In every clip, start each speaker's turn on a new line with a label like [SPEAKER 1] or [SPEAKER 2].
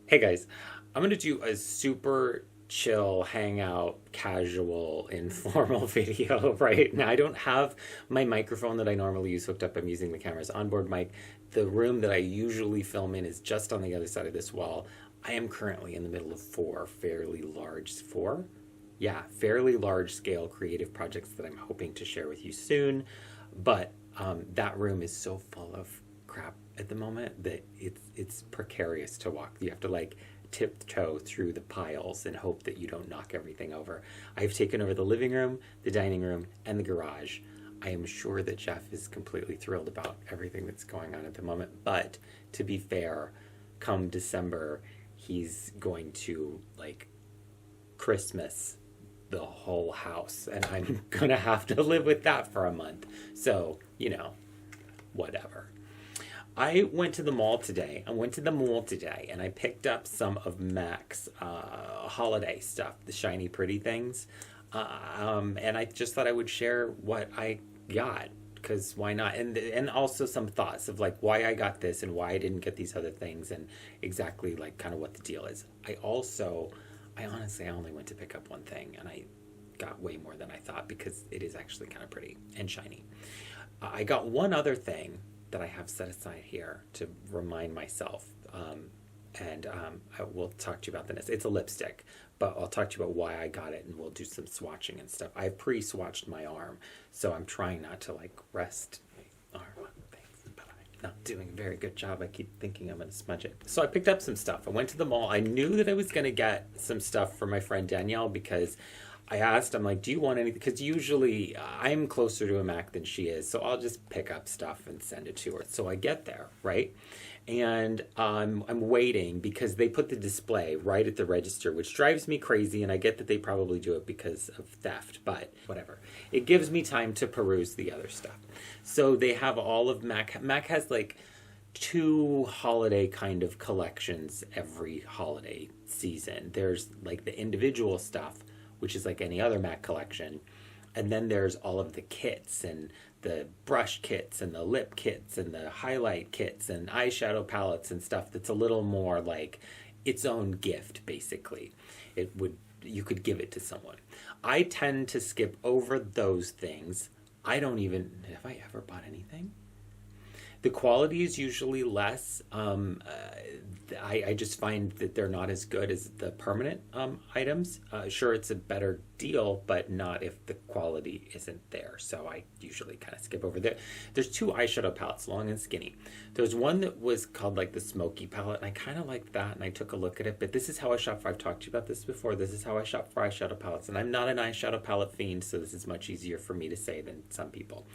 [SPEAKER 1] Hey guys, I'm gonna do a super chill, hangout, casual, informal video right now. I don't have my microphone that I normally use hooked up. I'm using the camera's onboard mic. The room that I usually film in is just on the other side of this wall. I am currently in the middle of four? Yeah, fairly large scale creative projects that I'm hoping to share with you soon. But that room is so full of crap at the moment that it's precarious to walk. You have to like tiptoe through the piles and hope that you don't knock everything over. I've taken over the living room, the dining room, and the garage. I am sure that Jeff is completely thrilled about everything that's going on at the moment. But to be fair, come December, he's going to like Christmas the whole house, and I'm gonna have to live with that for a month. So, whatever. I went to the mall today. And I picked up some of Mac's holiday stuff, the shiny, pretty things. And I just thought I would share what I got because why not? And also some thoughts of like why I got this and why I didn't get these other things and exactly like kind of what the deal is. I honestly, I only went to pick up one thing and I got way more than I thought because it is actually kind of pretty and shiny. I got one other thing that I have set aside here to remind myself. I will talk to you about the next. It's a lipstick, but I'll talk to you about why I got it and we'll do some swatching and stuff. I've pre-swatched my arm, so I'm trying not to like rest my arm on things, but I'm not doing a very good job. I keep thinking I'm going to smudge it. So I picked up some stuff. I went to the mall. I knew that I was going to get some stuff for my friend Danielle because I asked, I'm like, do you want anything? Because usually I'm closer to a Mac than she is, so I'll just pick up stuff and send it to her. So I get there, right? And I'm waiting because they put the display right at the register, which drives me crazy. And I get that they probably do it because of theft, but whatever. It gives me time to peruse the other stuff. So they have all of Mac. Mac has like two holiday kind of collections every holiday season. There's like the individual stuff, which is like any other Mac collection. And then there's all of the kits and the brush kits and the lip kits and the highlight kits and eyeshadow palettes and stuff that's a little more like its own gift, basically. You could give it to someone. I tend to skip over those things. Have I ever bought anything? The quality is usually less. I just find that they're not as good as the permanent items. Sure, it's a better deal, but not if the quality isn't there. So I usually kind of skip over there. There's two eyeshadow palettes, long and skinny. There's one that was called like the smoky palette, and I kind of liked that, and I took a look at it. But this is how I shop for, I've talked to you about this before, this is how I shop for eyeshadow palettes. And I'm not an eyeshadow palette fiend, so this is much easier for me to say than some people.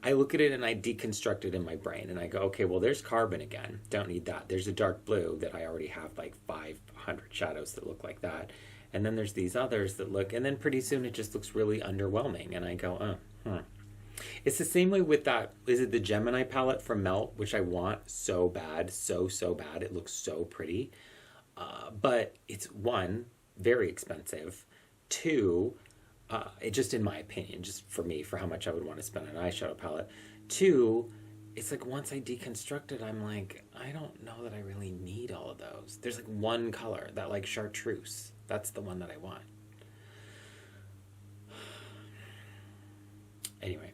[SPEAKER 1] I look at it and I deconstruct it in my brain and I go, okay, well, there's carbon again. Don't need that. There's a dark blue that I already have like 500 shadows that look like that. And then there's these others that look, and then pretty soon it just looks really underwhelming. And I go, It's the same way with that. Is it the Gemini palette from Melt, which I want so bad, so bad. It looks so pretty. But it's one, very expensive. Two, it just in my opinion, just for me, for how much I would want to spend on an eyeshadow palette. Two, it's like once I deconstruct it, I'm like, I don't know that I really need all of those. There's like one color, that like chartreuse. That's the one that I want. Anyway,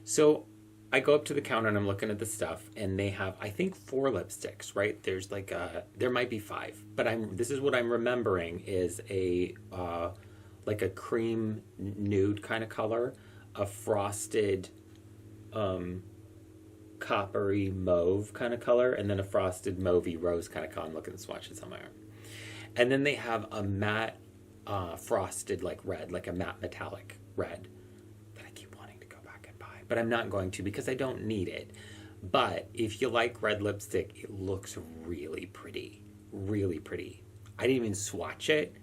[SPEAKER 1] so I go up to the counter and I'm looking at the stuff, and they have, I think, 4 lipsticks, right? There's like there might be 5, but this is what I'm remembering is like a cream nude kind of color, a frosted coppery mauve kind of color, and then a frosted mauvey rose kind of color. I'm looking at the swatches on my arm. And then they have a matte frosted like red, like a matte metallic red that I keep wanting to go back and buy. But I'm not going to because I don't need it. But if you like red lipstick, it looks really pretty. Really pretty. I didn't even swatch it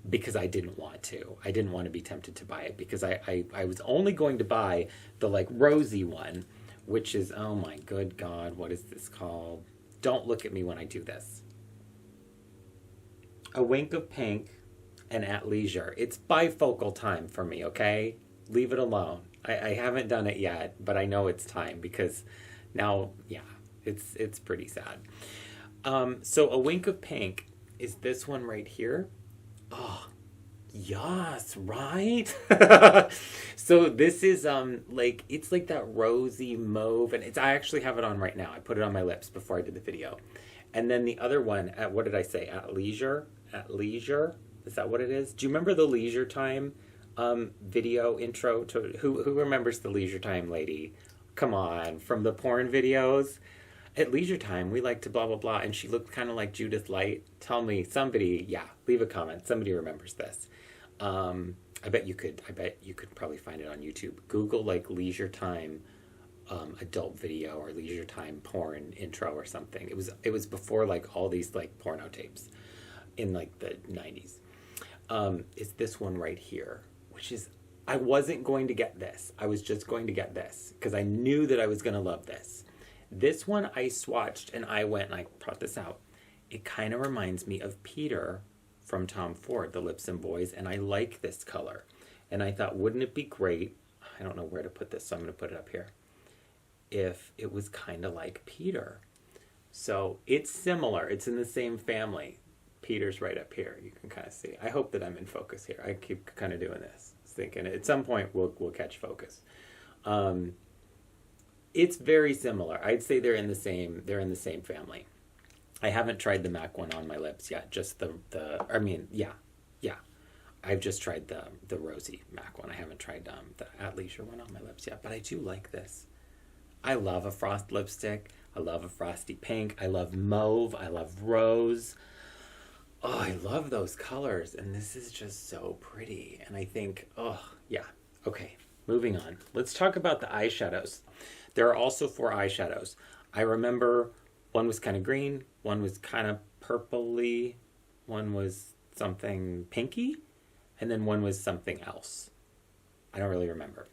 [SPEAKER 1] because I didn't want to. I didn't want to be tempted to buy it because I was only going to buy the like rosy one, which is, oh my good God, what is this called? Don't look at me when I do this. A Wink of Pink and At Leisure. It's bifocal time for me, okay? Leave it alone. I haven't done it yet, but I know it's time because now, yeah, it's pretty sad. So a wink of pink is this one right here. Oh, yes, right? So this is like it's like that rosy mauve, and it's I actually have it on right now. I put it on my lips before I did the video. And then the other one at what did I say? At leisure? At leisure? Is that what it is? Do you remember the leisure time video intro to who remembers the leisure time lady? Come on, from the porn videos. At leisure time, we like to blah blah blah, and she looked kind of like Judith Light. Tell me, somebody, yeah, leave a comment. Somebody remembers this. I bet you could. I bet you could probably find it on YouTube. Google like leisure time adult video or leisure time porn intro or something. It was before like all these like porno tapes in like the 90s. It's this one right here, which is I wasn't going to get this. I was just going to get this because I knew that I was going to love this. This one I swatched and I went and I brought this out. It kind of reminds me of Peter from Tom Ford, the Lips and Boys, and I like this color. And I thought, wouldn't it be great? I don't know where to put this, so I'm going to put it up here. If it was kind of like Peter. So it's similar. It's in the same family. Peter's right up here. You can kind of see. I hope that I'm in focus here. I keep kind of doing this. Thinking at some point we'll catch focus. It's very similar. I'd say they're in the same family. I haven't tried the MAC one on my lips yet. Just yeah. I've just tried the rosy MAC one. I haven't tried the At Leisure one on my lips yet, but I do like this. I love a frost lipstick. I love a frosty pink. I love mauve. I love rose. Oh, I love those colors, and this is just so pretty. And I think, oh, yeah. Okay, moving on. Let's talk about the eyeshadows. There are also 4 eyeshadows. I remember one was kind of green, one was kind of purpley, one was something pinky, and then one was something else. I don't really remember.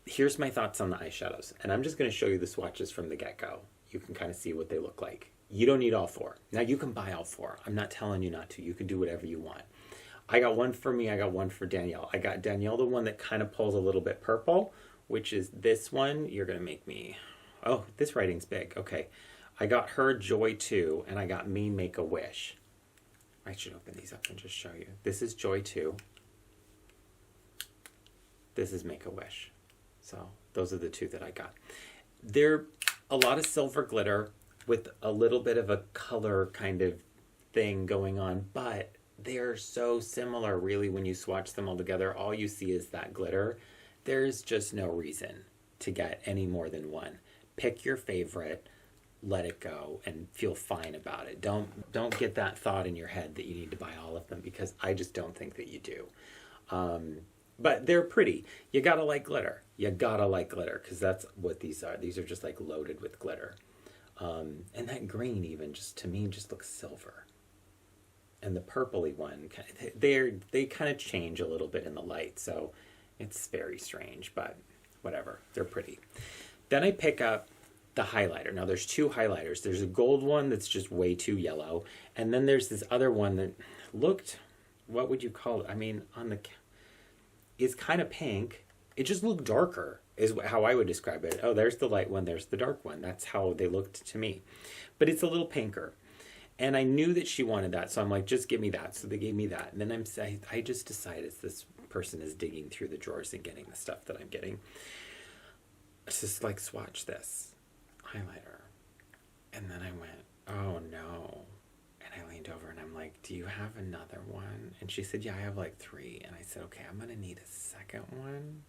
[SPEAKER 1] Here's my thoughts on the eyeshadows, and I'm just going to show you the swatches from the get-go. You can kind of see what they look like. You don't need all 4. Now, you can buy all 4. I'm not telling you not to. You can do whatever you want. I got one for me. I got one for Danielle. I got Danielle the one that kind of pulls a little bit purple, which is this one. You're going to make me... Oh, this writing's big. Okay. I got her Joy 2, and I got me Make a Wish. I should open these up and just show you. This is Joy 2. This is Make a Wish. So those are the 2 that I got. They're a lot of silver glitter with a little bit of a color kind of thing going on, but they're so similar really when you swatch them all together. All you see is that glitter. There's just no reason to get any more than one. Pick your favorite, let it go, and feel fine about it. Don't get that thought in your head that you need to buy all of them, because I just don't think that you do. But they're pretty. You gotta like glitter. You gotta like glitter, because that's what these are. These are just like loaded with glitter. And that green even just to me just looks silver. And the purpley one, they kind of change a little bit in the light, so it's very strange, but whatever. They're pretty. Then I pick up the highlighter. Now there's 2 highlighters. There's a gold one that's just way too yellow, and then there's this other one that looked, what would you call it? I mean, is kind of pink. It just looked darker, is how I would describe it. Oh, there's the light one, there's the dark one. That's how they looked to me. But it's a little pinker. And I knew that she wanted that, so I'm like, just give me that. So they gave me that. And then I just decided this person is digging through the drawers and getting the stuff that I'm getting. It's just like, swatch this highlighter. And then I went, oh no. And I leaned over and I'm like, do you have another one? And she said, yeah, I have like 3. And I said, okay, I'm going to need a second one,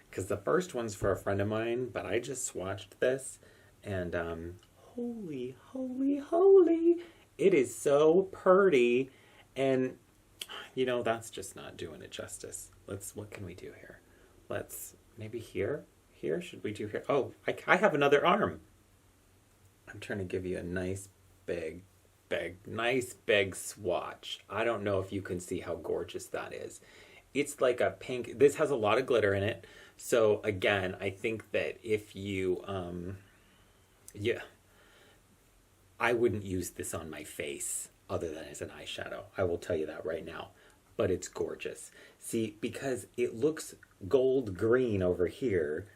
[SPEAKER 1] because the first one's for a friend of mine, but I just swatched this, and holy, it is so pretty. And, you know, that's just not doing it justice. What can we do here? Let's, maybe here? Here? Should we do here? Oh, I have another arm. I'm trying to give you a nice big swatch. I don't know if you can see how gorgeous that is. It's like a pink. This has a lot of glitter in it. So again, I think that if you, I wouldn't use this on my face other than as an eyeshadow. I will tell you that right now. But it's gorgeous. See, because it looks gold green over here,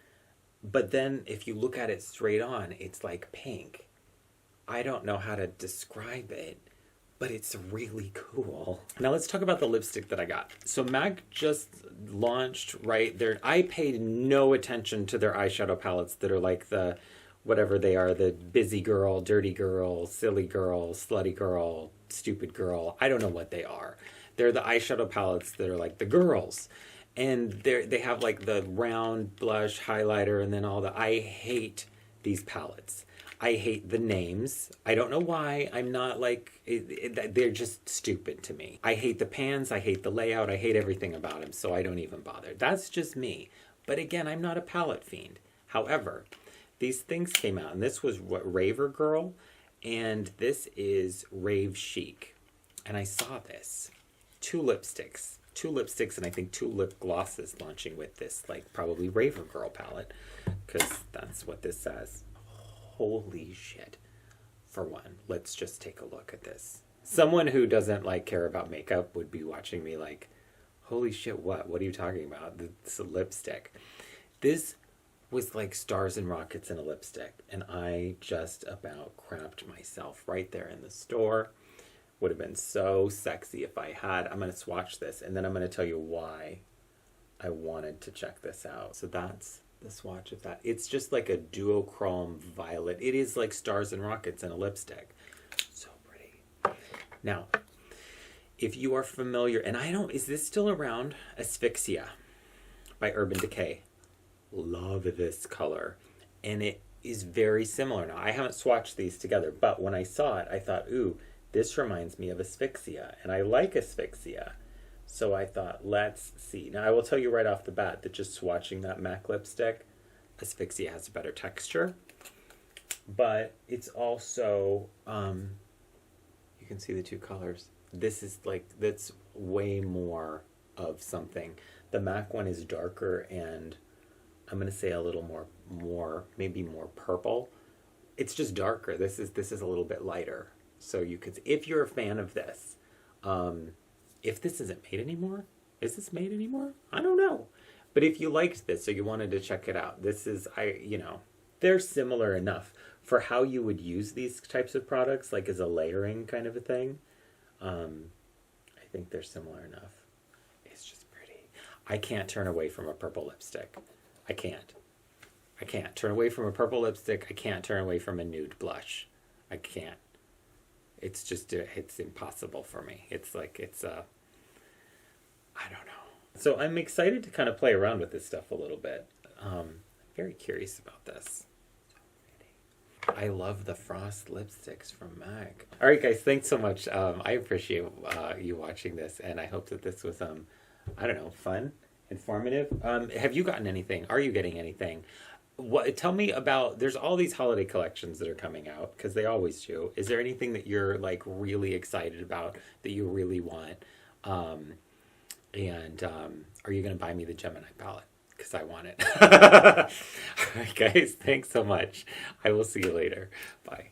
[SPEAKER 1] but then if you look at it straight on, it's like pink. I don't know how to describe it, but it's really cool. Now let's talk about the lipstick that I got. So MAC just launched, right there. I paid no attention to their eyeshadow palettes that are like the, whatever they are, the busy girl, dirty girl, silly girl, slutty girl, stupid girl. I don't know what they are. They're the eyeshadow palettes that are like the girls. And they have like the round blush highlighter and then all the, I hate these palettes. I hate the names. I don't know why. I'm not like, they're just stupid to me. I hate the pans. I hate the layout. I hate everything about them. So I don't even bother. That's just me. But again, I'm not a palette fiend. However, these things came out, and this was what, Raver Girl, and this is Rave Chic. And I saw this. Two lipsticks, and I think 2 lip glosses launching with this, like probably Raver Girl palette, because that's what this says. Holy shit. For one, let's just take a look at this. Someone who doesn't like care about makeup would be watching me like, holy shit, what? What are you talking about? It's a lipstick. This was like stars and rockets in a lipstick, and I just about crapped myself right there in the store. Would have been so sexy if I had. I'm going to swatch this, and then I'm going to tell you why I wanted to check this out. So that's the swatch of that. It's just like a duochrome violet. It is like stars and rockets in a lipstick. So pretty. Now, if you are familiar, and I don't, is this still around? Asphyxia by Urban Decay. Love this color. And it is very similar. Now, I haven't swatched these together, but when I saw it, I thought, ooh, this reminds me of Asphyxia, and I like Asphyxia. So I thought, let's see. Now, I will tell you right off the bat that just swatching that MAC lipstick, Asphyxia has a better texture. But it's also, you can see the 2 colors. This is like, that's way more of something. The MAC one is darker, and I'm going to say a little more, maybe more purple. It's just darker. This is a little bit lighter. So you could, if you're a fan of this, if this isn't made anymore, is this made anymore? I don't know. But if you liked this, so you wanted to check it out, this is, they're similar enough for how you would use these types of products, like as a layering kind of a thing. I think they're similar enough. It's just pretty. I can't turn away from a purple lipstick. I can't turn away from a purple lipstick. I can't turn away from a nude blush. I can't. It's just, it's impossible for me. It's like, I don't know. So I'm excited to kind of play around with this stuff a little bit. I'm very curious about this. I love the Frost lipsticks from MAC. All right, guys, thanks so much. I appreciate you watching this, and I hope that this was, I don't know, fun, informative. Have you gotten anything? Are you getting anything? Tell me about, there's all these holiday collections that are coming out, because they always do. Is there anything that you're like really excited about that you really want? And are you going to buy me the Gemini palette? Because I want it. All right, guys, thanks so much. I will see you later. Bye.